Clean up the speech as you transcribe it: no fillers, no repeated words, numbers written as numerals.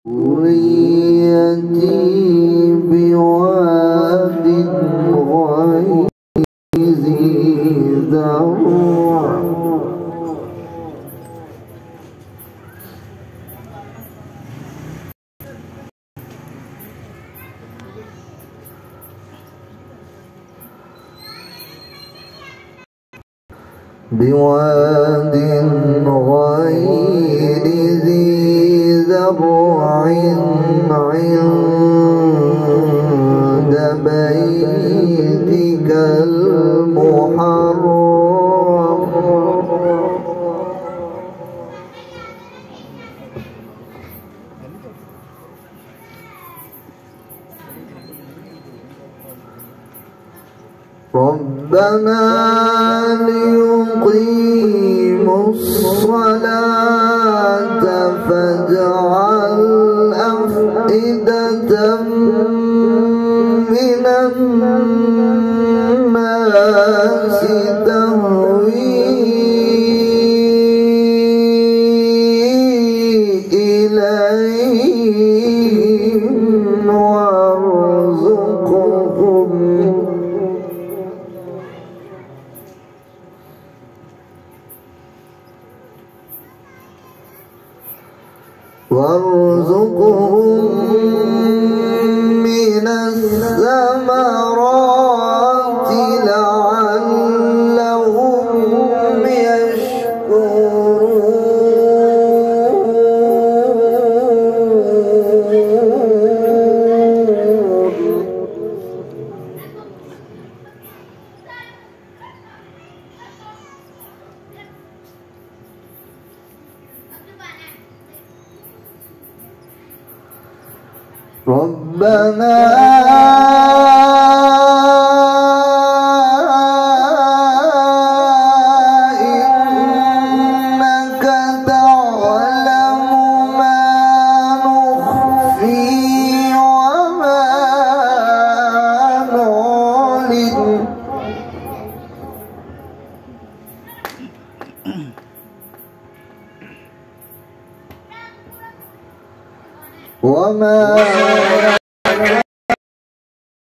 ذريتي بواد غير ذي زرع بواد غير ذي زرع عند بيتك المحرم ربنا ليقيموا الصلاة فاجعل أفئدة من الناس تهوي إليهم وارزقهم من الثمرات لعلهم يشكرون ربنا إنك تعلم ما نخفي وما نعلن وما